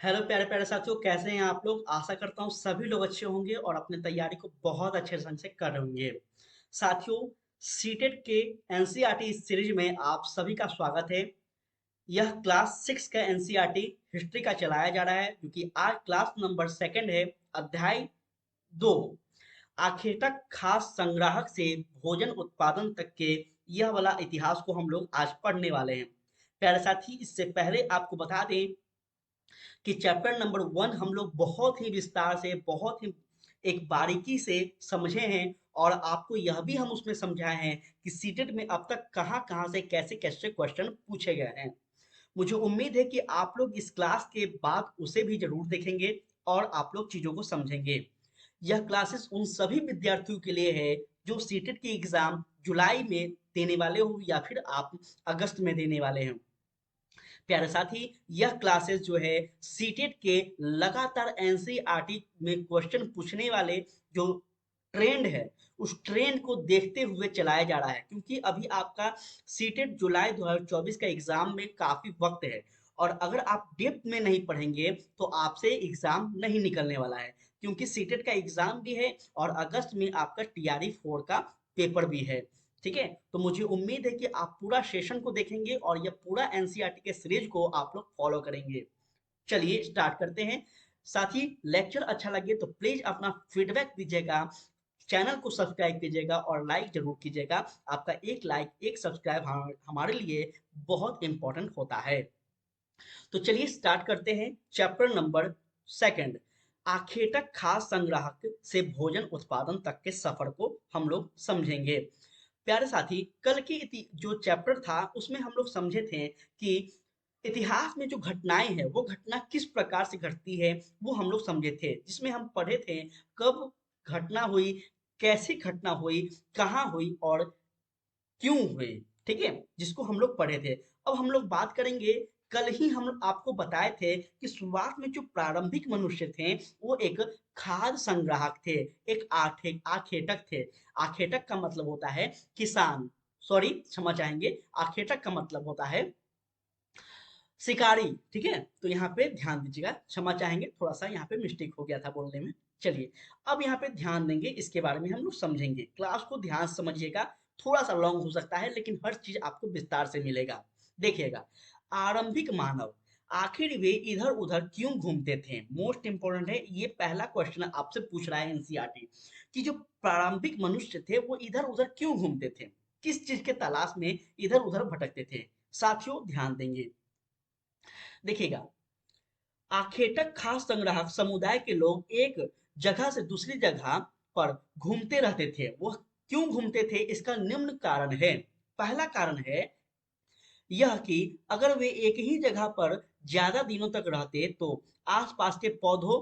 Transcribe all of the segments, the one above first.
Hello प्यारे प्यारे साथियों, कैसे हैं आप लोग। आशा करता हूँ सभी लोग अच्छे होंगे और अपनी तैयारी को बहुत अच्छे ढंग से कर रहे होंगे। साथियों, सीटेट के एनसीईआरटी सीरीज में आप सभी का स्वागत है। यह क्लास 6 का एनसीईआरटी हिस्ट्री का चलाया जा रहा है, क्योंकि आज क्लास नंबर सेकंड है। अध्याय 2, आखेटक खास संग्राहक से भोजन उत्पादन तक के यह वाला इतिहास को हम लोग आज पढ़ने वाले हैं। प्यारे साथी, इससे पहले आपको बता दें कि चैप्टर नंबर 1 हम लोग बहुत ही विस्तार से, बहुत ही एक बारीकी से समझे हैं, और आपको यह भी हम उसमें समझाए हैं कि सीटेट में अब तक कहाँ-कहाँ से कैसे-कैसे क्वेश्चन पूछे गए हैं। मुझे उम्मीद है कि आप लोग इस क्लास के बाद उसे भी ज़रूर देखेंगे और आप लोग चीज़ों को समझेंगे। यह क्लासेस उन सभी विद्यार्थियों के लिए है जो सीटेट की एग्ज़ाम जुलाई में देने वाले हो या फिर आप अगस्त में देने वाले हैं। प्यारे साथी, यह क्लासेस जो है सीटेट के लगातार एनसीईआरटी में क्वेश्चन पूछने वाले जो ट्रेंड है, उस ट्रेंड को देखते हुए चलाया जा रहा है, क्योंकि अभी आपका सीटेट जुलाई 2024 का एग्जाम में काफी वक्त है। और अगर आप डेप्थ में नहीं पढ़ेंगे तो आपसे एग्जाम नहीं निकलने वाला है, क्योंकि सीटेट का एग्जाम भी है और अगस्त में आपका टीआरई 4 का पेपर भी है। ठीक है, तो मुझे उम्मीद है कि आप पूरा सेशन को देखेंगे और यह पूरा एनसीईआरटी के सीरीज को आप लोग फॉलो करेंगे। चलिए स्टार्ट करते हैं। साथ ही लेक्चर अच्छा लगे तो प्लीज अपना फीडबैक दीजिएगा, चैनल को सब्सक्राइब कीजिएगा और लाइक जरूर कीजिएगा। आपका एक लाइक, एक सब्सक्राइब हमारे लिए बहुत इंपॉर्टेंट होता है। तो चलिए स्टार्ट करते हैं चैप्टर नंबर सेकंड, आखेटक खास संग्राहक से भोजन उत्पादन तक के सफर को हम लोग समझेंगे। प्यारे साथी, कल की जो चैप्टर था उसमें हम लोग समझे थे कि इतिहास में जो घटनाएं हैं वो घटना किस प्रकार से घटती है, वो हम लोग समझे थे, जिसमें हम पढ़े थे कब घटना हुई, कैसी घटना हुई, कहाँ हुई और क्यों हुई। ठीक है, जिसको हम लोग पढ़े थे। अब हम लोग बात करेंगे, कल ही हम लोग आपको बताए थे कि शुरुआत में जो प्रारंभिक मनुष्य थे वो एक खाद्य संग्राहक थे, एक आखेटक थे। आखेटक का मतलब होता है किसान, सॉरी क्षमा चाहेंगे, आखेटक का मतलब होता है शिकारी। ठीक है, तो यहाँ पे ध्यान दीजिएगा, क्षमा चाहेंगे, थोड़ा सा यहाँ पे मिस्टेक हो गया था बोलने में। चलिए, अब यहाँ पे ध्यान देंगे, इसके बारे में हम लोग समझेंगे। क्लास को ध्यान से समझिएगा, थोड़ा सा लॉन्ग हो सकता है लेकिन हर चीज आपको विस्तार से मिलेगा। देखिएगा, आरंभिक मानव आखिर वे इधर उधर क्यों घूमते थे। मोस्ट इंपोर्टेंट है, ये पहला क्वेश्चन आपसे पूछ रहा है एनसीईआरटी कि जो प्रारंभिक मनुष्य थे वो इधर उधर क्यों घूमते थे, किस चीज के तलाश में इधर उधर भटकते थे। साथियों ध्यान देंगे, देखिएगा, आखेटक खास संग्राहक समुदाय के लोग एक जगह से दूसरी जगह पर घूमते रहते थे। वह क्यों घूमते थे, इसका निम्न कारण है। पहला कारण है यह कि अगर वे एक ही जगह पर ज्यादा दिनों तक रहते तो आसपास के पौधों,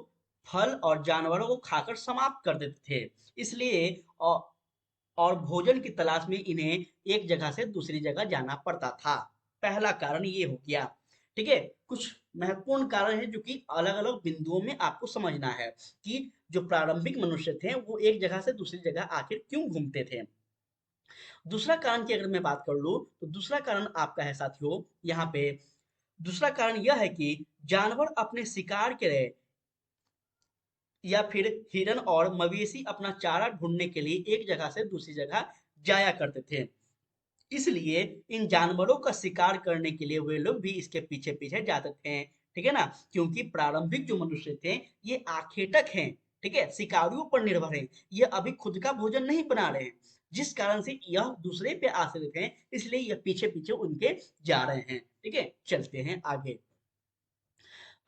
फल और जानवरों को खाकर समाप्त कर देते थे। इसलिए और भोजन की तलाश में इन्हें एक जगह से दूसरी जगह जाना पड़ता था। पहला कारण ये हो गया। ठीक है, कुछ महत्वपूर्ण कारण है जो कि अलग अलग बिंदुओं में आपको समझना है कि जो प्रारंभिक मनुष्य थे वो एक जगह से दूसरी जगह आखिर क्यों घूमते थे। दूसरा कारण की अगर मैं बात कर लूं तो दूसरा कारण आपका है साथियों, यहाँ पे दूसरा कारण यह है कि जानवर अपने शिकार के लिए या फिर हिरन और मवेशी अपना चारा ढूंढने के लिए एक जगह से दूसरी जगह जाया करते थे। इसलिए इन जानवरों का शिकार करने के लिए वे लोग भी इसके पीछे पीछे जाते थे। ठीक है ना, क्योंकि प्रारंभिक जो मनुष्य थे ये आखेटक हैं। ठीक है, शिकारियों पर निर्भर है, ये अभी खुद का भोजन नहीं बना रहे हैं, जिस कारण से यह दूसरे पे आश्रित हैं, इसलिए यह पीछे पीछे उनके जा रहे हैं। ठीक है, चलते हैं आगे,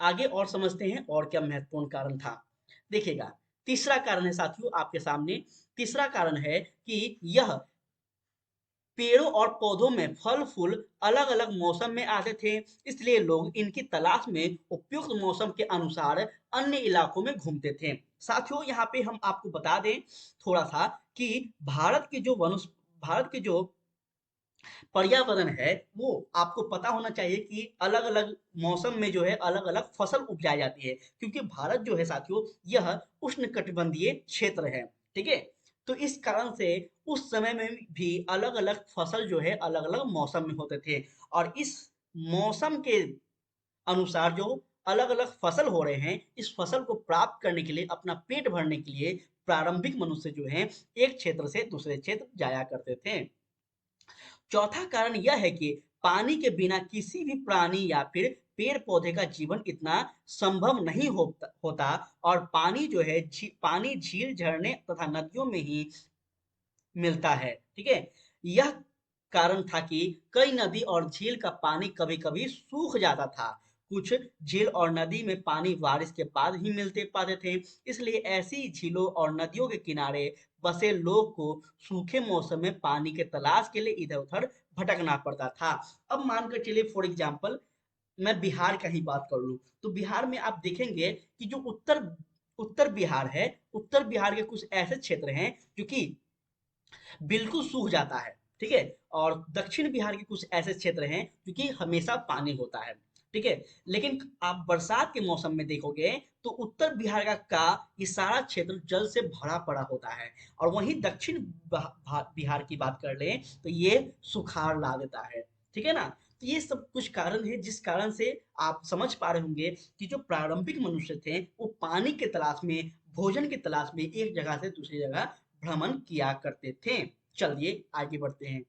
आगे और समझते हैं और क्या महत्वपूर्ण कारण था। देखिएगा, तीसरा कारण है साथियों आपके सामने। तीसरा कारण है कि यह पेड़ों और पौधों में फल फूल अलग अलग मौसम में आते थे, इसलिए लोग इनकी तलाश में उपयुक्त मौसम के अनुसार अन्य इलाकों में घूमते थे। साथियों, यहाँ पे हम आपको बता दें थोड़ा सा कि भारत की जो पर्यावरण है वो आपको पता होना चाहिए कि अलग अलग मौसम में जो है अलग अलग फसल उपजाई जाती है, क्योंकि भारत जो है साथियों यह उष्ण कटिबंधीय क्षेत्र है। ठीक है, तो इस कारण से उस समय में भी अलग अलग फसल जो है अलग अलग मौसम में होते थे, और इस मौसम के अनुसार जो अलग अलग फसल हो रहे हैं, इस फसल को प्राप्त करने के लिए, अपना पेट भरने के लिए प्रारंभिक मनुष्य जो हैं एक क्षेत्र से दूसरे क्षेत्र जाया करते थे। चौथा कारण यह है कि पानी के बिना किसी भी प्राणी या फिर पेड़ पौधे का जीवन इतना संभव नहीं होता और पानी जो है पानी झील झरने तथा नदियों में ही मिलता है। ठीक है, यह कारण था कि कई नदी और झील का पानी कभी कभी सूख जाता था। कुछ झील और नदी में पानी बारिश के बाद ही मिलते पाते थे, इसलिए ऐसी झीलों और नदियों के किनारे बसे लोग को सूखे मौसम में पानी के तलाश के लिए इधर उधर भटकना पड़ता था। अब मानकर चलिए फॉर एग्जाम्पल मैं बिहार का ही बात कर लूं, तो बिहार में आप देखेंगे कि जो उत्तर उत्तर बिहार है, उत्तर बिहार के कुछ ऐसे क्षेत्र हैं जो कि बिल्कुल सूख जाता है। ठीक है, और दक्षिण बिहार के कुछ ऐसे क्षेत्र हैं जो कि हमेशा पानी होता है। ठीक है, लेकिन आप बरसात के मौसम में देखोगे तो उत्तर बिहार का ये सारा क्षेत्र जल से भरा पड़ा होता है और वहीं दक्षिण बिहार की बात कर लें तो ये सुखाड़ ला देता है। ठीक है ना, तो ये सब कुछ कारण है जिस कारण से आप समझ पा रहे होंगे कि जो प्रारंभिक मनुष्य थे वो पानी के तलाश में, भोजन की तलाश में एक जगह से दूसरी जगह भ्रमण किया करते थे। चलिए आगे बढ़ते हैं।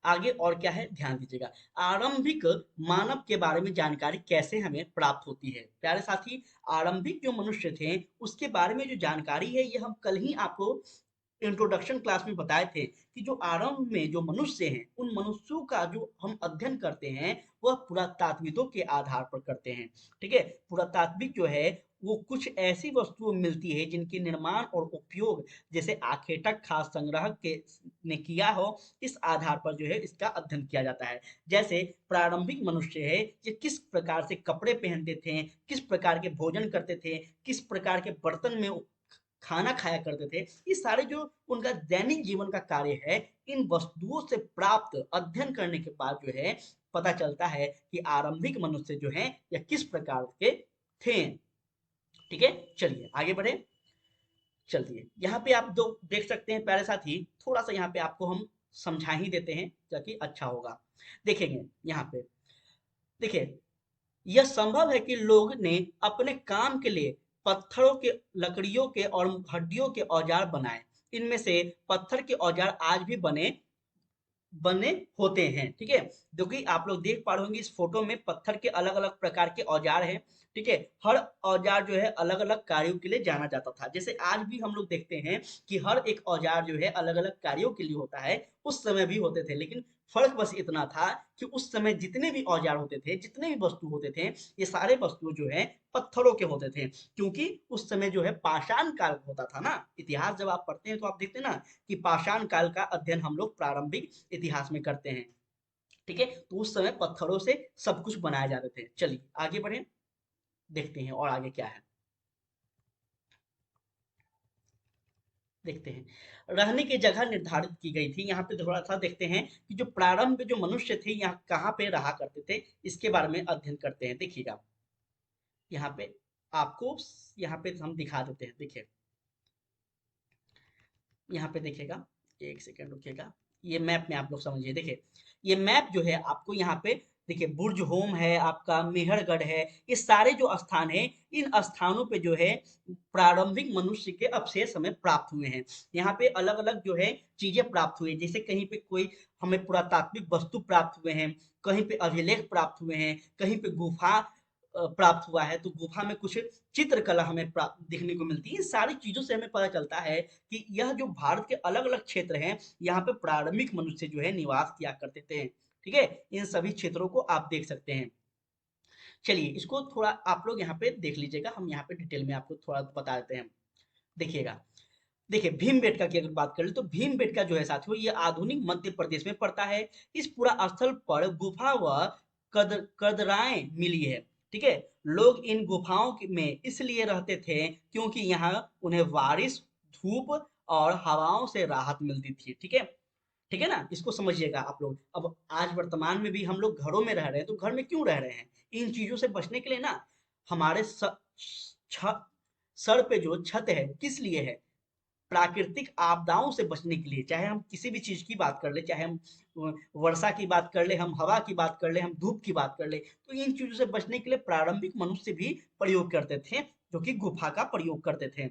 आगे और क्या है ध्यान दीजिएगा। आरंभिक मानव के बारे में जानकारी कैसे हमें प्राप्त होती है प्यारे साथी। आरंभिक जो मनुष्य थे उसके बारे में जो जानकारी है ये हम कल ही आपको इंट्रोडक्शन क्लास में बताए थे कि जो आरंभ में जो मनुष्य हैं उन मनुष्यों का जो हम अध्ययन करते हैं वह पुरातात्विकों के आधार पर करते हैं। ठीक है, पुरातात्विक जो है वो कुछ ऐसी वस्तुएं मिलती है जिनके निर्माण और उपयोग जैसे आखेटक खास संग्रह के ने किया हो, इस आधार पर जो है इसका अध्ययन किया जाता है। जैसे प्रारंभिक मनुष्य है ये किस प्रकार से कपड़े पहनते थे, किस प्रकार के भोजन करते थे, किस प्रकार के बर्तन में खाना खाया करते थे, ये सारे जो उनका दैनिक जीवन का कार्य है इन वस्तुओं से प्राप्त अध्ययन करने के बाद जो है पता चलता है कि आरंभिक मनुष्य जो है या किस प्रकार के थे। ठीक है, चलिए आगे बढ़े। चलिए यहाँ पे आप दो देख सकते हैं प्यारे साथी, थोड़ा सा यहाँ पे आपको हम समझा ही देते हैं ताकि अच्छा होगा। देखेंगे यहाँ पे, देखिए यह संभव है कि लोग ने अपने काम के लिए पत्थरों के, लकड़ियों के और हड्डियों के औजार बनाए। इनमें से पत्थर के औजार आज भी बने बने होते हैं। ठीक है, जो कि आप लोग देख पा रहे होंगे इस फोटो में पत्थर के अलग अलग प्रकार के औजार हैं। ठीक है, हर औजार जो है अलग अलग कार्यों के लिए जाना जाता था। जैसे आज भी हम लोग देखते हैं कि हर एक औजार जो है अलग अलग कार्यों के लिए होता है, उस समय भी होते थे, लेकिन फर्क बस इतना था कि उस समय जितने भी औजार होते थे, जितने भी वस्तु होते थे, ये सारे वस्तु जो है पत्थरों के होते थे। क्योंकि उस समय जो है पाषाण काल होता था ना, इतिहास जब आप पढ़ते हैं तो आप देखते हैं ना कि पाषाण काल का अध्ययन हम लोग प्रारंभिक इतिहास में करते हैं। ठीक है, तो उस समय पत्थरों से सब कुछ बनाए जाते थे। चलिए आगे बढ़े, देखते हैं और आगे क्या है, देखते हैं। रहने की जगह निर्धारित की गई थी। यहाँ पे थोड़ा सा देखते हैं कि जो प्रारंभ जो मनुष्य थे यहाँ कहाँ पे रहा करते थे, इसके बारे में अध्ययन करते हैं। देखिएगा यहाँ पे आपको, यहाँ पे हम दिखा देते हैं। देखिए यहाँ पे देखिएगा, एक सेकेंड रुकिएगा, ये मैप में आप लोग समझिए। देखिए ये मैप जो है आपको यहाँ पे देखिए, बुर्ज होम है आपका, मेहरगढ़ है, ये सारे जो स्थान है इन स्थानों पे जो है प्रारंभिक मनुष्य के अवशेष हमें प्राप्त हुए हैं। यहाँ पे अलग अलग जो है चीजें प्राप्त हुई है, जैसे कहीं पे कोई हमें पुरातात्विक वस्तु प्राप्त हुए हैं, कहीं पे अभिलेख प्राप्त हुए हैं, कहीं पे गुफा प्राप्त हुआ है, तो गुफा में कुछ चित्रकला हमें प्राप्त देखने को मिलती है। इन सारी चीजों से हमें पता चलता है कि यह जो भारत के अलग अलग क्षेत्र हैं यहाँ पे प्रारंभिक मनुष्य जो है निवास किया करते थे। ठीक है, इन सभी क्षेत्रों को आप देख सकते हैं। चलिए इसको थोड़ा आप लोग यहाँ पे देख लीजिएगा, हम यहाँ पे डिटेल में आपको थोड़ा बता देते हैं। देखिएगा, देखिए भीमबेटका की अगर बात करें तो भीमबेटका जो है साथियों ये आधुनिक मध्य प्रदेश में पड़ता है। इस पूरा स्थल पर गुफा व कदराएं मिली है। ठीक है, लोग इन गुफाओं में इसलिए रहते थे क्योंकि यहाँ उन्हें बारिश, धूप और हवाओं से राहत मिलती थी। ठीक है ना, इसको समझिएगा आप लोग। अब आज वर्तमान में भी हम लोग घरों में रह रहे हैं, तो घर में क्यों रह रहे हैं, इन चीजों से बचने के लिए ना। हमारे सर पे जो छत है किस लिए है, प्राकृतिक आपदाओं से बचने के लिए, चाहे हम किसी भी चीज की बात कर ले, चाहे हम वर्षा की बात कर ले, हम हवा की बात कर ले, हम धूप की बात कर ले, तो इन चीजों से बचने के लिए प्रारंभिक मनुष्य भी प्रयोग करते थे, जो कि गुफा का प्रयोग करते थे।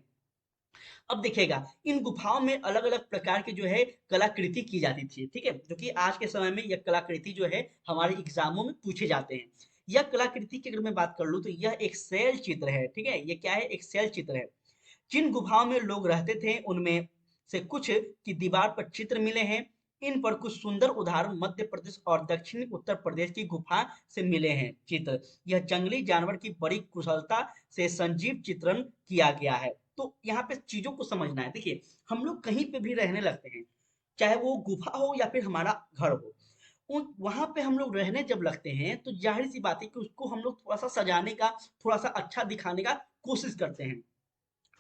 अब देखिएगा, इन गुफाओं में अलग अलग प्रकार की जो है कलाकृति की जाती थी, ठीक है, जो कि आज के समय में यह कलाकृति जो है हमारे एग्जामों में पूछे जाते हैं। यह कलाकृति की अगर मैं बात कर लूं तो यह एक शैल चित्र है, ठीक है, ये क्या है, एक शैल चित्र है। जिन गुफाओं में लोग रहते थे उनमें से कुछ की दीवार पर चित्र मिले हैं। इन पर कुछ सुंदर उदाहरण मध्य प्रदेश और दक्षिणी उत्तर प्रदेश की गुफा से मिले हैं चित्र। यह जंगली जानवर की बड़ी कुशलता से संजीव चित्रण किया गया है। तो यहाँ पे चीजों को समझना है। देखिए, हम लोग कहीं पे भी रहने लगते हैं, चाहे वो गुफा हो या फिर हमारा घर हो, उन वहां पे हम लोग रहने जब लगते हैं तो जाहिर सी बात है कि उसको हम लोग थोड़ा सा सजाने का, थोड़ा सा अच्छा दिखाने का कोशिश करते हैं,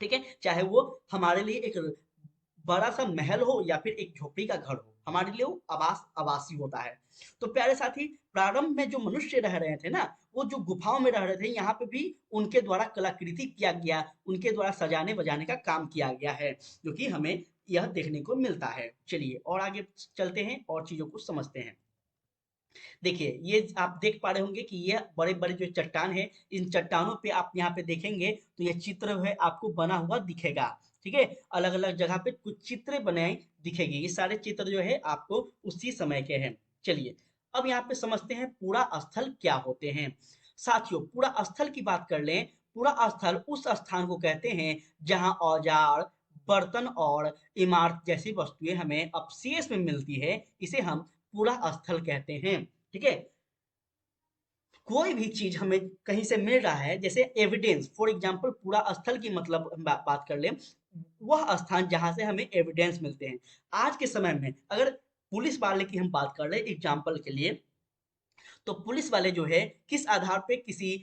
ठीक है, चाहे वो हमारे लिए एक बड़ा सा महल हो या फिर एक झोपड़ी का घर हो, हमारे लिए वो आवासी होता है। तो प्यारे साथी, प्रारंभ में जो मनुष्य रह रहे थे ना, वो जो गुफाओं में रह रहे थे, यहाँ पे भी उनके द्वारा कलाकृति किया गया, उनके द्वारा सजाने बजाने का काम किया गया है, जो कि हमें यह देखने को मिलता है। चलिए और आगे चलते हैं और चीजों को समझते हैं। देखिए, ये आप देख पा रहे होंगे कि ये बड़े बड़े जो चट्टान है, इन चट्टानों पे आप यहाँ पे देखेंगे तो ये चित्र है आपको बना हुआ दिखेगा, ठीक है, अलग अलग जगह पे कुछ चित्र बने दिखेगी। ये सारे चित्र जो है आपको उसी समय के हैं। चलिए अब यहाँ पे समझते हैं पूरा स्थल क्या होते हैं। साथियों, पूरा स्थल की बात कर लें, पूरा स्थल उस स्थान को कहते हैं जहां औजार, बर्तन और इमारत जैसी वस्तुएं हमें अवशेष में मिलती है, इसे हम पूरा स्थल कहते हैं, ठीक है। कोई भी चीज हमें कहीं से मिल रहा है, जैसे एविडेंस, फॉर एग्जांपल पूरा स्थल की मतलब हम बात कर लें, वह स्थान जहां से हमें एविडेंस मिलते हैं। आज के समय में अगर पुलिस वाले की हम बात कर रहे हैं एग्जांपल के लिए, तो पुलिस वाले जो है किस आधार पे किसी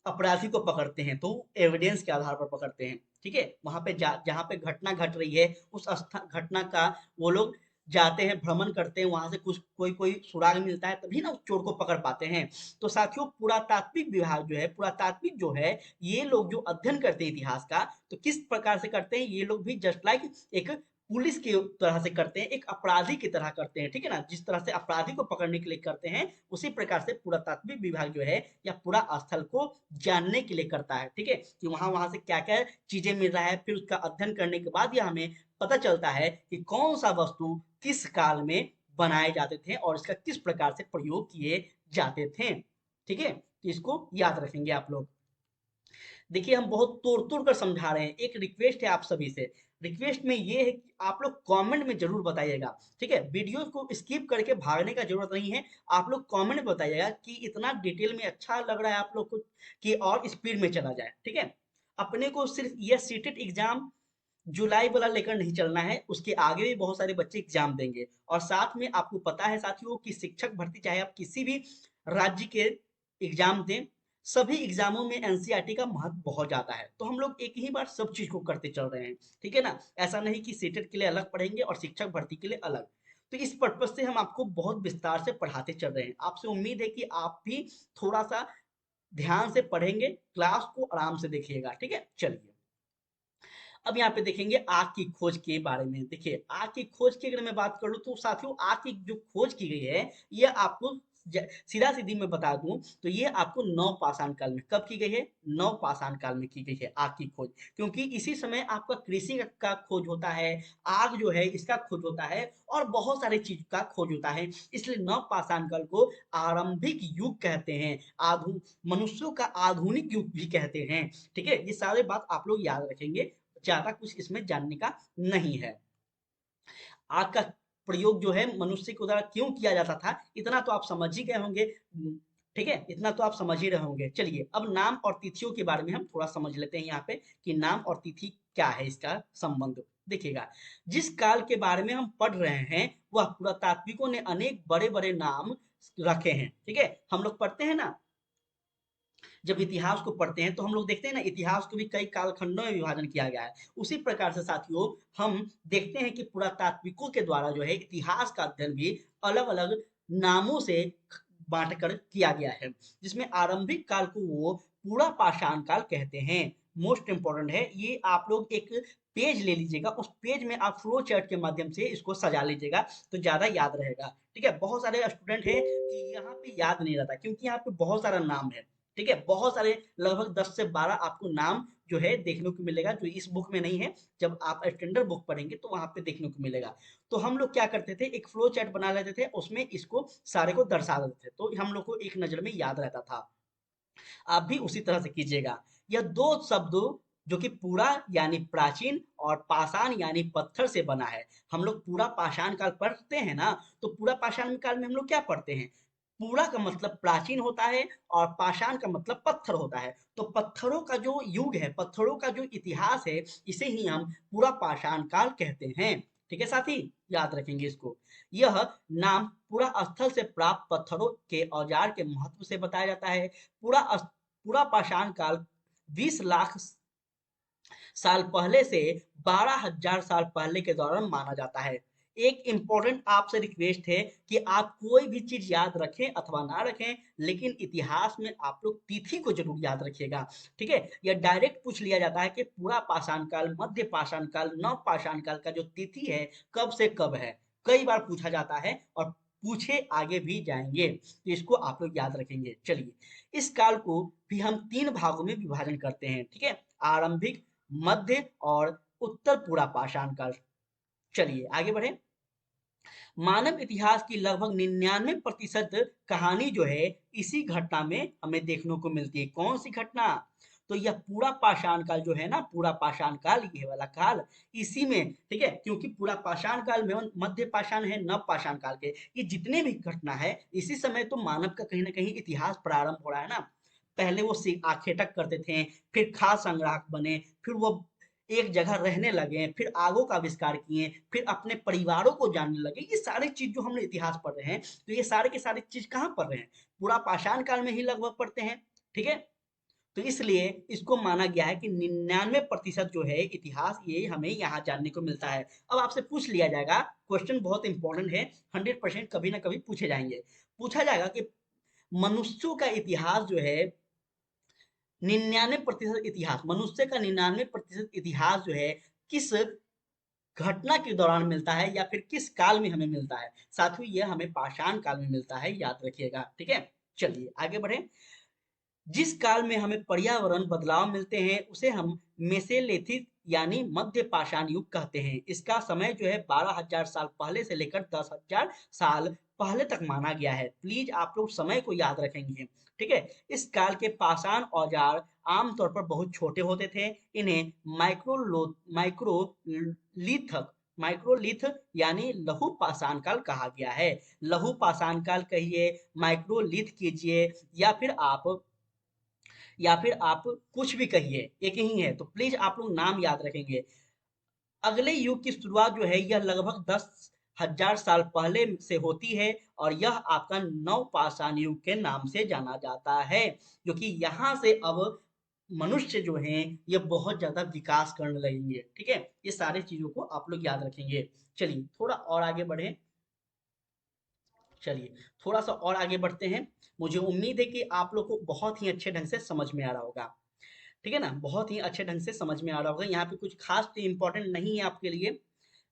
अपराधी को पकड़ते हैं, तो एविडेंस के आधार पर पकड़ते हैं, ठीक है। वहां पे जहां पे घटना घट रही है उस घटना का वो लोग जाते हैं, भ्रमण करते हैं, वहां से कुछ कोई कोई सुराग मिलता है, तभी ना उस चोर को पकड़ पाते हैं। तो साथियों, पुरातात्विक विभाग जो है, पुरातात्विक जो है, ये लोग जो अध्ययन करते हैं इतिहास का, तो किस प्रकार से करते हैं, ये लोग भी जस्ट लाइक एक पुलिस की तरह से करते हैं, एक अपराधी की तरह करते हैं, ठीक है ना। जिस तरह से अपराधी को पकड़ने के लिए करते हैं, उसी प्रकार से पुरातात्विक विभाग जो है या पूरा स्थल को जानने के लिए करता है, ठीक है, कि वहां वहां से क्या क्या चीजें मिल रहा है। फिर उसका अध्ययन करने के बाद यह हमें पता चलता है कि कौन सा वस्तु किस काल में बनाए जाते थे और इसका किस प्रकार से प्रयोग किए जाते थे, ठीक है। तो इसको याद रखेंगे आप लोग। देखिए, हम बहुत तोड़ तोड़ कर समझा रहे हैं, एक रिक्वेस्ट है आप सभी से। रिक्वेस्ट में ये है कि आप लोग कमेंट में जरूर बताइएगा, ठीक है, वीडियो को स्किप करके भागने का जरूरत नहीं है। आप लोग कमेंट में बताइएगा कि इतना डिटेल में अच्छा लग रहा है आप लोग को कि और स्पीड में चला जाए, ठीक है। अपने को सिर्फ यह सीटेट एग्जाम जुलाई वाला लेकर नहीं चलना है, उसके आगे भी बहुत सारे बच्चे एग्जाम देंगे। और साथ में आपको पता है साथियों कि शिक्षक भर्ती, चाहे आप किसी भी राज्य के एग्जाम दें, सभी एग्जामों में एनसीईआरटी का महत्व बहुत ज्यादा है। तो हम लोग एक ही बार सब चीज को करते चल रहे हैं, ठीक है ना। ऐसा नहीं कि सीटेट के लिए अलग पढ़ेंगे और शिक्षक भर्ती के लिए अलग। तो इस पर्पज से हम आपको बहुत विस्तार से पढ़ाते चल रहे हैं। आपसे उम्मीद है कि आप भी थोड़ा सा ध्यान से पढ़ेंगे, क्लास को आराम से देखिएगा, ठीक है। चलिए अब यहाँ पे देखेंगे आग की खोज के बारे में। देखिए, आग की खोज की अगर मैं बात करूँ तो साथियों, आग की जो खोज की गई है, ये आपको सीधा सीधी मैं बता दूं तो ये आपको नव पाषाण काल में कब की गई है, नव पाषाण काल में की गई है आग की खोज। क्योंकि इसी समय आपका कृषि का खोज होता है, आग जो है इसका खोज होता है, और बहुत सारी चीज का खोज होता है। इसलिए नव पाषाण काल को आरंभिक युग कहते हैं, मनुष्यों का आधुनिक युग भी कहते हैं, ठीक है। ये सारे बात आप लोग याद रखेंगे, ज्यादा कुछ इसमें जानने का नहीं है। आग का प्रयोग जो है मनुष्य के द्वारा क्यों किया जाता था, इतना तो आप समझ ही गए होंगे, ठीक है, इतना तो आप समझ ही रहे होंगे। चलिए अब नाम और तिथियों के बारे में हम थोड़ा समझ लेते हैं यहाँ पे कि नाम और तिथि क्या है, इसका संबंध। देखिएगा, जिस काल के बारे में हम पढ़ रहे हैं वह पुरातात्विकों ने अनेक बड़े बड़े नाम रखे हैं, ठीक है। हम लोग पढ़ते हैं ना, जब इतिहास को पढ़ते हैं तो हम लोग देखते हैं ना, इतिहास को भी कई कालखंडों में विभाजन किया गया है। उसी प्रकार से साथियों, हम देखते हैं कि पुरातात्विकों के द्वारा जो है इतिहास का अध्ययन भी अलग अलग नामों से बांट कर किया गया है, जिसमें आरंभिक काल को वो पूरा पाषाण काल कहते हैं। मोस्ट इंपॉर्टेंट है, ये आप लोग एक पेज ले लीजिएगा, उस पेज में आप फ्लो चार्ट के माध्यम से इसको सजा लीजिएगा तो ज़्यादा याद रहेगा। ठीक है, बहुत सारे स्टूडेंट हैं कि यहाँ पे याद नहीं रहता क्योंकि यहाँ पे बहुत सारा नाम है। ठीक है, बहुत सारे लगभग 10 से 12 आपको नाम जो है देखने को मिलेगा, जो इस बुक में नहीं है। जब आप स्टैंडर्ड बुक पढ़ेंगे तो वहाँ पे देखने को मिलेगा। तो हम लोग क्या करते थे, एक फ्लो चार्ट बना लेते थे, उसमें इसको सारे को दर्शा देते थे, तो हम लोग को एक नज़र में याद रहता था। आप भी उसी तरह से कीजिएगा। यह दो शब्द जो कि पूरा यानी प्राचीन और पाषाण यानी पत्थर से बना है। हम लोग पूरा पाषाण काल पढ़ते हैं ना, तो पूरा पाषाण काल में हम लोग क्या पढ़ते हैं, पूरा का मतलब प्राचीन होता है और पाषाण का मतलब पत्थर होता है। तो पत्थरों का जो युग है, पत्थरों का जो इतिहास है, इसे ही हम पूरा पाषाण काल कहते हैं। ठीक है साथी, याद रखेंगे इसको। यह नाम पूरा स्थल से प्राप्त पत्थरों के औजार के महत्व से बताया जाता है। पूरा पाषाण काल 20 लाख साल पहले से 12,000 साल पहले के दौरान माना जाता है। एक इंपॉर्टेंट आपसे रिक्वेस्ट है कि आप कोई भी चीज याद रखें अथवा ना रखें, लेकिन इतिहास में आप लोग तिथि को जरूर याद रखिएगा। ठीक है, यह डायरेक्ट पूछ लिया जाता है कि पूरा पाषाण काल, मध्य पाषाण काल, नव पाषाण काल का जो तिथि है कब से कब है, कई बार पूछा जाता है और पूछे आगे भी जाएंगे, तो इसको आप लोग याद रखेंगे। चलिए, इस काल को भी हम 3 भागों में विभाजन करते हैं। ठीक है, आरंभिक, मध्य और उत्तर पूरा पाषाण काल। चलिए आगे बढ़े। मानव इतिहास की लगभग 99% कहानी जो है इसी घटना में हमें देखने को मिलती है। कौन सी घटना, तो यह पूरा पाषाण काल जो है ना, पूरा पाषाण काल, ये वाला काल, इसी में, ठीक है, क्योंकि पूरा पाषाण काल में मध्य पाषाण है, नव पाषाण काल के, ये जितने भी घटना है इसी समय तो मानव का कहीं ना कहीं इतिहास प्रारंभ हो रहा है ना। पहले वो आखेटक करते थे, फिर खाद्य संग्राहक बने, फिर वो एक जगह रहने लगे, फिर आगों का आविष्कार किए, फिर अपने परिवारों को जानने लगे। ये सारी चीज जो हमने इतिहास पढ़ रहे हैं, तो ये सारे के सारे चीज कहाँ पढ़ रहे हैं, पूरा पाषाण काल में ही लगभग पढ़ते हैं। ठीक है, तो इसलिए इसको माना गया है कि 99% जो है इतिहास, ये हमें यहाँ जानने को मिलता है। अब आपसे पूछ लिया जाएगा, क्वेश्चन बहुत इंपॉर्टेंट है, 100% कभी ना कभी पूछे जाएंगे। पूछा जाएगा कि मनुष्यों का इतिहास जो है, 99% इतिहास, मनुष्य का 99% इतिहास जो है किस घटना के दौरान मिलता है या फिर किस काल में हमें मिलता है। साथियों, यह हमें पाषाण काल में मिलता है, याद रखिएगा। ठीक है, चलिए आगे बढ़े। जिस काल में हमें पर्यावरण बदलाव मिलते हैं उसे हम मेसेलिथिक यानी मध्य पाषाण युग कहते हैं। इसका समय जो है 12,000 साल पहले से लेकर 10,000 साल पहले तक माना गया है। प्लीज आप लोग समय को याद रखेंगे। ठीक है, इस काल के पाषाण औजार आमतौर पर बहुत छोटे होते थे। इन्हें माइक्रोलिथक माइक्रोलिथ यानी लघु पाषाण काल कहा गया है। लघु पाषाण काल कहिए, माइक्रोलिथ कीजिए, या फिर आप कुछ भी कहिए, एक ही है, तो प्लीज आप लोग नाम याद रखेंगे। अगले युग की शुरुआत जो है यह लगभग 10,000 साल पहले से होती है और यह आपका नव पाषाण युग के नाम से जाना जाता है, जो कि यहाँ से अब मनुष्य जो हैं ये बहुत ज्यादा विकास करने लगेंगे। ठीक है, ये सारी चीजों को आप लोग याद रखेंगे। चलिए थोड़ा और आगे बढ़े। चलिए थोड़ा सा और आगे बढ़ते हैं। मुझे उम्मीद है कि आप लोग को बहुत ही अच्छे ढंग से समझ में आ रहा होगा। ठीक है ना, बहुत ही अच्छे ढंग से समझ में आ रहा होगा। यहाँ पे कुछ खास तो इम्पोर्टेंट नहीं है आपके लिए।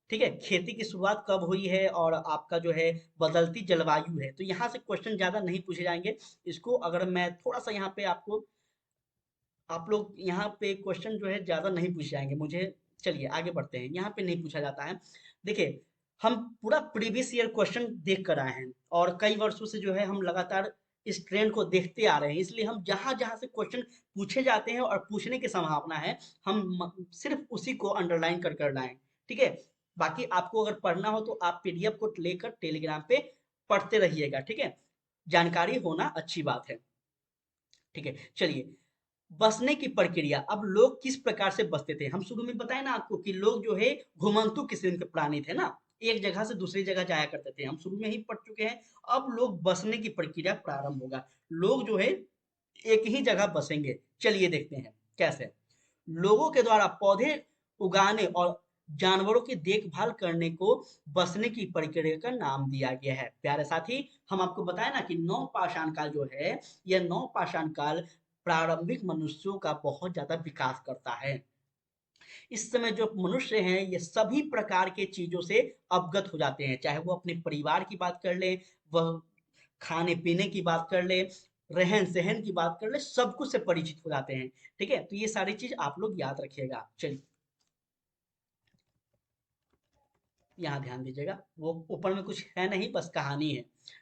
ठीक है, खेती की शुरुआत कब हुई है और आपका जो है बदलती जलवायु है, तो यहाँ से क्वेश्चन ज्यादा नहीं पूछे जाएंगे। इसको अगर मैं थोड़ा सा यहाँ पे आपको, आप लोग यहाँ पे क्वेश्चन जो है ज्यादा नहीं पूछे जाएंगे मुझे। चलिए आगे बढ़ते हैं, यहाँ पे नहीं पूछा जाता है। देखिए, हम पूरा प्रीवियस ईयर क्वेश्चन देख कर आए हैं और कई वर्षों से जो है हम लगातार इस ट्रेंड को देखते आ रहे हैं, इसलिए हम जहां जहां से क्वेश्चन पूछे जाते हैं और पूछने की संभावना है, हम सिर्फ उसी को अंडरलाइन कर कर लाएं। ठीक है, बाकी आपको अगर पढ़ना हो तो आप पीडीएफ को लेकर टेलीग्राम पे पढ़ते रहिएगा। ठीक है, जानकारी होना अच्छी बात है। ठीक है, चलिए, बसने की प्रक्रिया, अब लोग किस प्रकार से बसते थे, हम शुरू में बताए ना आपको कि लोग जो है घुमंतु किस्म के प्राणी थे ना, एक जगह से दूसरी जगह जाया करते थे, हम शुरू में ही पढ़ चुके हैं। अब लोग बसने की प्रक्रिया प्रारंभ होगा, लोग जो है एक ही जगह बसेंगे। चलिए देखते हैं कैसे। लोगों के द्वारा पौधे उगाने और जानवरों की देखभाल करने को बसने की प्रक्रिया का नाम दिया गया है। प्यारे साथी, हम आपको बताए ना कि नौ पाषाण काल जो है, यह नौ पाषाण काल प्रारंभिक मनुष्यों का बहुत ज्यादा विकास करता है। इस समय जो मनुष्य हैं ये सभी प्रकार के चीजों से अवगत हो जाते हैं, चाहे वो अपने परिवार की बात कर ले, वह खाने पीने की बात कर ले, रहन सहन की बात कर ले, सब कुछ से परिचित हो जाते हैं। ठीक है, तो ये सारी चीज आप लोग याद रखिएगा। चलिए यहाँ ध्यान दीजिएगा, वो ऊपर में कुछ है नहीं, बस कहानी है।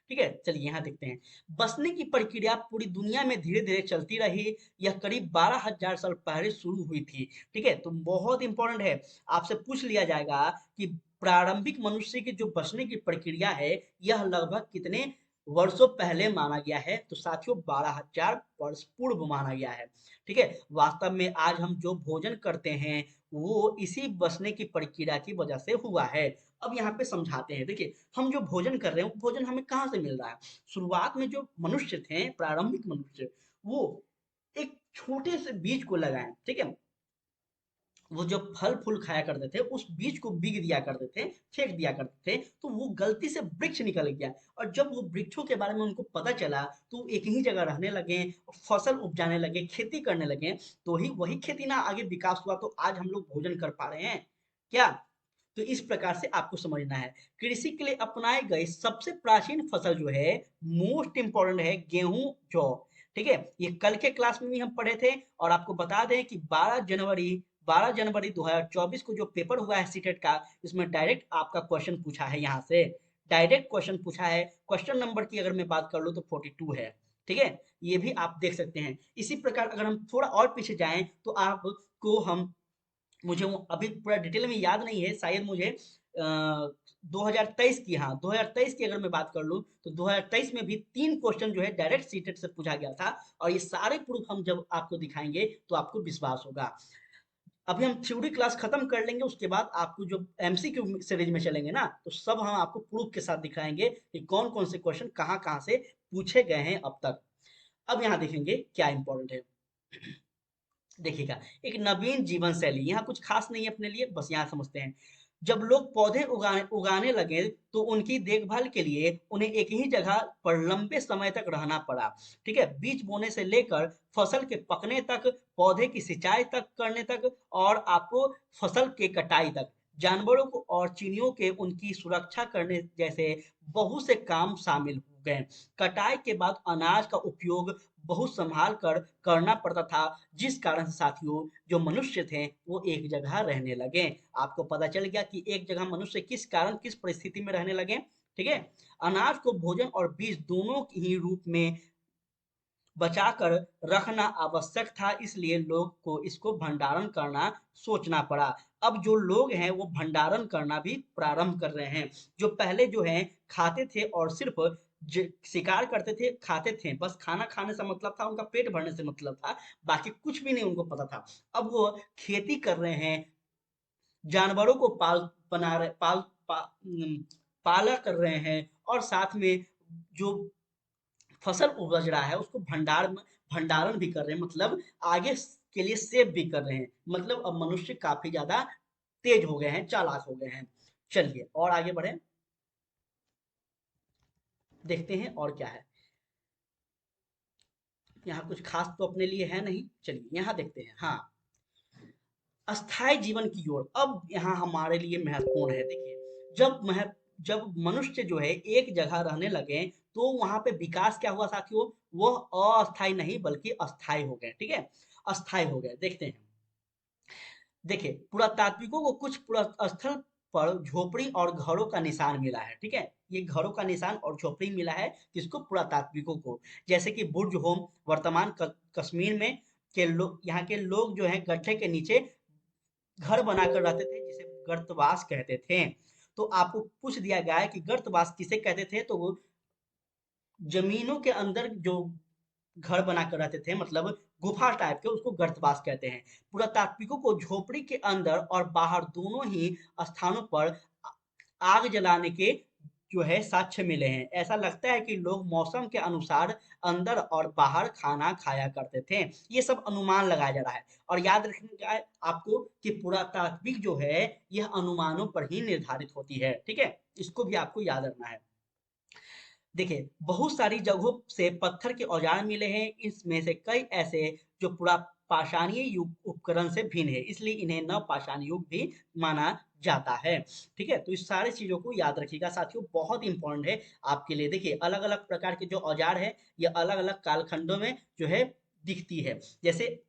ठीक है, चलिए यहाँ देखते हैं। बसने की प्रक्रिया पूरी दुनिया में धीरे धीरे चलती रही। यह करीब 12,000 साल पहले शुरू हुई थी। ठीक है, तो बहुत इंपॉर्टेंट है, आपसे पूछ लिया जाएगा कि प्रारंभिक मनुष्य की जो बसने की प्रक्रिया है यह लगभग कितने वर्षों पहले माना गया है, तो साथियों 12,000 वर्ष पूर्व माना गया है। ठीक है, वास्तव में आज हम जो भोजन करते हैं वो इसी बसने की प्रक्रिया की वजह से हुआ है। अब यहाँ पे समझाते हैं, देखिए हम जो भोजन कर रहे हैं वो भोजन हमें कहाँ से मिल रहा है। शुरुआत में जो मनुष्य थे, प्रारंभिक मनुष्य, वो एक छोटे से बीज को लगाए। ठीक है, वो जो फल फूल खाया करते थे उस बीज को बीग दिया करते थे, फेंक दिया करते थे, तो वो गलती से वृक्ष निकल गया। और जब वो वृक्षों के बारे में उनको पता चला तो वो एक ही जगह रहने लगे, फसल उपजाने लगे, खेती करने लगे। तो ही वही खेती ना आगे विकास हुआ, तो आज हम लोग भोजन कर पा रहे हैं क्या। तो इस प्रकार से आपको समझना है। कृषि के लिए अपनाए गए सबसे प्राचीन फसल जो है, मोस्ट इंपॉर्टेंट है, गेहूं जौ। ठीक है, ये कल के क्लास में भी हम पढ़े थे। और आपको बता दें कि 12 जनवरी 2024 को जो पेपर हुआ है सीटेट का, इसमें डायरेक्ट आपका क्वेश्चन पूछा है, यहाँ से डायरेक्ट क्वेश्चन पूछा है। क्वेश्चन नंबर की अगर मैं बात कर लूँ तो 42 है। ठीक है, ये भी आप देख सकते हैं। इसी प्रकार अगर हम थोड़ा और पीछे जाएं तो आपको हम, मुझे वो अभी पूरा डिटेल में याद नहीं है, शायद मुझे 2023 की, हाँ 2023 की अगर मैं बात कर लूँ तो 2023 में भी 3 क्वेश्चन जो है डायरेक्ट सीटेट से पूछा गया था। और ये सारे प्रूफ हम जब आपको दिखाएंगे तो आपको विश्वास होगा। अभी हम थ्योरी क्लास खत्म कर लेंगे, उसके बाद आपको जो एमसीक्यू सीरीज में चलेंगे ना, तो सब हम आपको प्रूफ के साथ दिखाएंगे कि कौन कौन से क्वेश्चन कहाँ कहाँ से पूछे गए हैं अब तक। अब यहाँ देखेंगे क्या इंपॉर्टेंट है। देखिएगा, एक नवीन जीवन शैली, यहाँ कुछ खास नहीं है अपने लिए, बस यहाँ समझते हैं। जब लोग पौधे उगाने उगाने लगे तो उनकी देखभाल के लिए उन्हें एक ही जगह पर लंबे समय तक रहना पड़ा। ठीक है, बीज बोने से लेकर फसल के पकने तक, पौधे की सिंचाई तक करने तक, और आपको फसल के कटाई तक, जानवरों को और चिड़ियों के उनकी सुरक्षा करने जैसे बहुत से काम शामिल हो गए। कटाई के बाद अनाज का उपयोग बहुत संभाल कर करना पड़ता था, जिस कारण से साथियों जो मनुष्य थे वो एक जगह रहने लगे। आपको पता चल गया कि एक जगह मनुष्य किस कारण किस परिस्थिति में रहने लगे। ठीक है, अनाज को भोजन और बीज दोनों ही रूप में बचाकर रखना आवश्यक था, इसलिए लोग को इसको भंडारण करना सोचना पड़ा। अब जो लोग हैं वो भंडारण करना भी प्रारंभ कर रहे हैं। जो पहले जो है खाते थे और सिर्फ शिकार करते थे, खाते थे, बस खाना खाने से मतलब था, उनका पेट भरने से मतलब था, बाकी कुछ भी नहीं उनको पता था। अब वो खेती कर रहे हैं, जानवरों को पाल बना रहे पाल पा, पाला कर रहे हैं, और साथ में जो फसल उपज रहा है उसको भंडारण भी कर रहे हैं, मतलब आगे के लिए सेव भी कर रहे हैं। मतलब अब मनुष्य काफी ज्यादा तेज हो गए हैं, चालाक हो गए हैं। चलिए और आगे बढ़े, देखते हैं और क्या है। यहाँ कुछ खास तो अपने लिए है नहीं, चलिए यहाँ देखते हैं। हाँ, अस्थाई जीवन की ओर, अब यहाँ हमारे लिए महत्वपूर्ण है। देखिए, जब मनुष्य जो है एक जगह रहने लगे तो वहां पे विकास क्या हुआ साथियों, वो अस्थाई नहीं बल्कि अस्थाई हो गए। ठीक है, अस्थाई हो गए। देखते हैं, देखिए पुरातात्विकों को कुछ स्थल पर झोपड़ी और घरों का निशान मिला है। ठीक है, ये घरों का निशान और झोपड़ी मिला है किसको, पुरातात्विकों को। जैसे कि बुर्ज होम वर्तमान कश्मीर में के लोग, यहाँ के लोग जो है गड्ढे के नीचे घर बनाकर रहते थे, जिसे गर्तवास कहते थे। तो आपको पूछ दिया गया है कि गर्तवास किसे कहते थे, तो वो जमीनों के अंदर जो घर बनाकर रहते थे, मतलब गुफा टाइप के, उसको गर्तवास कहते हैं। पुरातात्विकों को झोपड़ी के अंदर और बाहर दोनों ही स्थानों पर आग जलाने के जो है साक्ष्य मिले हैं। ऐसा लगता है कि लोग मौसम के अनुसार अंदर और बाहर खाना खाया करते थे। ये सब अनुमान लगाया जा रहा है, और याद रखने का है आपको कि पुरातात्विक जो है यह अनुमानों पर ही निर्धारित होती है। ठीक है, इसको भी आपको याद रखना है। देखिए, बहुत सारी जगहों से पत्थर के औजार मिले हैं, इसमें से कई ऐसे जो पूरा पाषाणीय युग उपकरण से भिन्न है, इसलिए इन्हें नवपाषाण युग भी माना जाता है। ठीक है? तो इस सारी चीज़ों को याद रखिएगा साथियों, बहुत इंपॉर्टेंट है आपके लिए। देखिए, अलग-अलग प्रकार के जो औजार हैं, ये अलग-अलग कालखंडों में जो है दिखती है। जैसे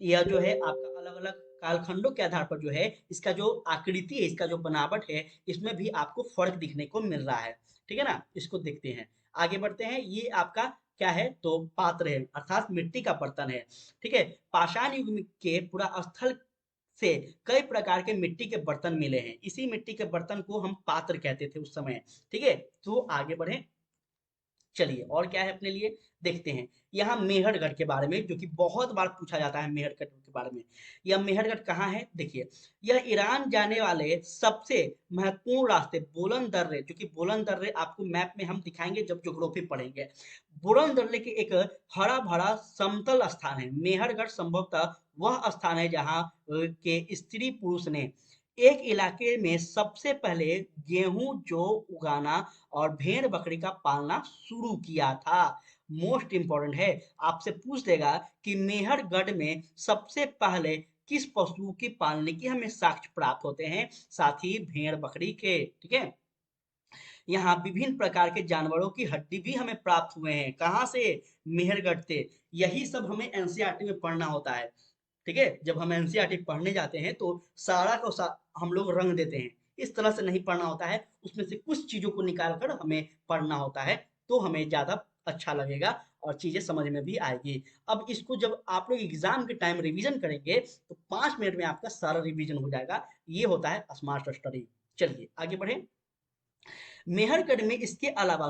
यह जो है आपका अलग-अलग कालखंडों के आधार पर जो है इसका जो आकृति है, इसका जो बनावट है, इसमें भी आपको फ़र्क दिखने को मिल रहा है। ठीक है ना? इसको देखते हैं। आगे बढ़ते हैं, ये आपका क्या है? तो पात्र है, अर्थात मिट्टी का बर्तन है। ठीक है? पाषाण युग में के पूरा स्थल से कई प्रकार के मिट्टी के बर्तन मिले हैं। इसी मिट्टी के बर्तन को हम पात्र कहते थे उस समय। ठीक है? तो आगे बढ़ें। चलिए और क्या है अपने लिए देखते हैं। यहाँ मेहरगढ़ के बारे में जो कि बहुत बार पूछा जाता है मेहरगढ़ के बारे में। यह मेहरगढ़ कहाँ है देखिए, यह ईरान जाने वाले सबसे महत्वपूर्ण रास्ते बोलन दर्रे, जो कि बोलन दर्रे आपको मैप में हम दिखाएंगे जब ज्योग्राफी पढ़ेंगे। बोलन दर्रे के एक हरा भरा समतल स्थान है मेहरगढ़, संभवतः वह स्थान है जहाँ के स्त्री पुरुष ने एक इलाके में सबसे पहले गेहूं जो उगाना और भेड़ बकरी का पालना शुरू किया था। मोस्ट इंपॉर्टेंट है, आपसे पूछ देगा कि मेहरगढ़ में सबसे पहले किस पशु की पालने की हमें साक्ष्य प्राप्त होते हैं, साथ ही भेड़ बकरी के। ठीक है? यहाँ विभिन्न प्रकार के जानवरों की हड्डी भी हमें प्राप्त हुए हैं। कहाँ से? मेहरगढ़ से। यही सब हमें एनसीईआरटी में पढ़ना होता है। ठीक है? जब हम एनसीईआरटी पढ़ने जाते हैं तो सारा को हम लोग रंग देते हैं। इस तरह से नहीं पढ़ना होता है, उसमें से कुछ चीज़ों को निकाल कर हमें पढ़ना होता है, तो हमें ज़्यादा अच्छा लगेगा और चीज़ें समझ में भी आएगी। अब इसको जब आप लोग एग्ज़ाम के टाइम रिवीजन करेंगे, तो 5 मिनट में आपका सारा रिवीजन हो जाएगा। ये होता है स्मार्ट स्टडी। चलिए आगे बढ़ें। मेहरगढ़ में इसके अलावा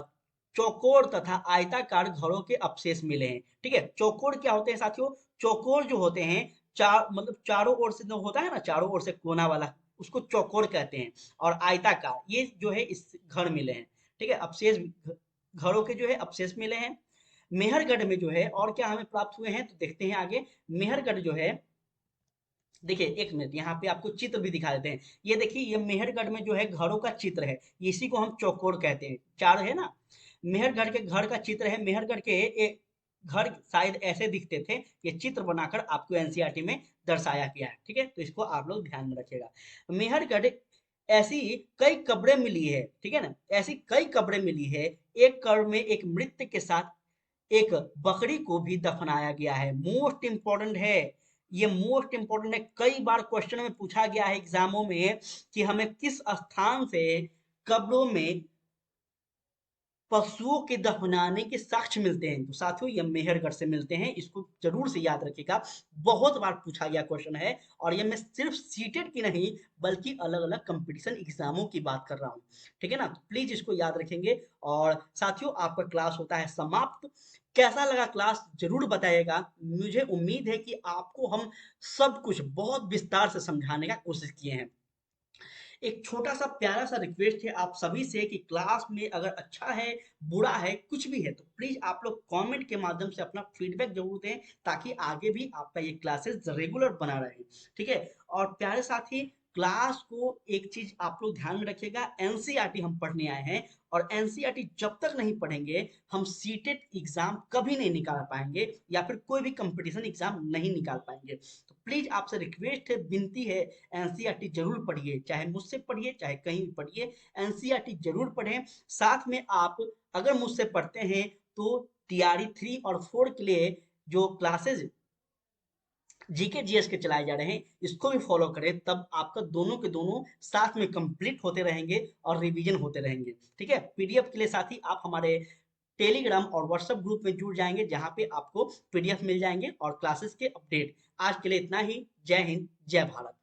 चौकोर तथा आयताकार घरों के अवशेष मिले हैं। ठीक है? चौकोर क्या होते हैं साथियों? चौकोर जो होते हैं, चार मतलब चारों ओर से जो होता है ना, चारों ओर से कोना वाला, उसको चौकोर कहते हैं। और आयताकार ये जो है इस घर मिले हैं। ठीक है? अवशेष घरों के जो है अवशेष मिले हैं। मेहरगढ़ में जो है और क्या हमें प्राप्त हुए हैं तो देखते हैं आगे। मेहरगढ़ जो है, देखिए एक मिनट यहाँ पे आपको चित्र भी दिखा देते हैं। ये देखिए, ये मेहरगढ़ में जो है घरों का चित्र है, इसी को हम चौकोर कहते हैं। चार है ना, मेहरगढ़ के घर का चित्र है। मेहरगढ़ के एक घर शायद ऐसे दिखते थे, ये चित्र बनाकर आपको एनसीईआरटी में दर्शाया गया है। ठीक है? तो इसको आप लोग ध्यान में रखिएगा। मेहरगढ़ ऐसी कई कब्रें मिली है। ठीक है ना? ऐसी कई कब्रें मिली है। एक कब्र में एक मृत के साथ एक बकरी को भी दफनाया गया है। मोस्ट इंपॉर्टेंट है, ये मोस्ट इंपॉर्टेंट है। कई बार क्वेश्चन में पूछा गया है एग्जामों में कि हमें किस स्थान से कब्रों में पशुओं के दफनाने के साक्ष्य मिलते हैं, तो साथियों ये मेहरगढ़ से मिलते हैं। इसको जरूर से याद रखिएगा, बहुत बार पूछा गया क्वेश्चन है। और ये मैं सिर्फ सीटेट की नहीं बल्कि अलग अलग कंपटीशन एग्जामों की बात कर रहा हूँ। ठीक है ना? तो प्लीज इसको याद रखेंगे। और साथियों आपका क्लास होता है समाप्त। कैसा लगा क्लास जरूर बताइएगा। मुझे उम्मीद है कि आपको हम सब कुछ बहुत विस्तार से समझाने का कोशिश किए हैं। एक छोटा सा प्यारा सा रिक्वेस्ट है आप सभी से कि क्लास में अगर अच्छा है, बुरा है, कुछ भी है, तो प्लीज आप लोग कमेंट के माध्यम से अपना फीडबैक जरूर दें, ताकि आगे भी आपका ये क्लासेस रेगुलर बना रहे। ठीक है? और प्यारे साथी, क्लास को एक चीज आप लोग ध्यान में रखिएगा, एनसीईआरटी हम पढ़ने आए हैं, और एनसीईआरटी जब तक नहीं पढ़ेंगे हम सीटेट एग्जाम कभी नहीं निकाल पाएंगे, या फिर कोई भी कंपटीशन एग्जाम नहीं निकाल पाएंगे। तो प्लीज आपसे रिक्वेस्ट है, विनती है, एनसीईआरटी जरूर पढ़िए, चाहे मुझसे पढ़िए चाहे कहीं भी पढ़िए, एनसीईआरटी जरूर पढ़ें। साथ में आप अगर मुझसे पढ़ते हैं तो टीआरई 3 और 4 के लिए जो क्लासेस जीके जीएस के चलाए जा रहे हैं, इसको भी फॉलो करें, तब आपका दोनों के दोनों साथ में कंप्लीट होते रहेंगे और रिवीजन होते रहेंगे। ठीक है? पीडीएफ के लिए साथी आप हमारे टेलीग्राम और व्हाट्सएप ग्रुप में जुड़ जाएंगे, जहां पे आपको पीडीएफ मिल जाएंगे और क्लासेस के अपडेट। आज के लिए इतना ही। जय हिंद, जय भारत।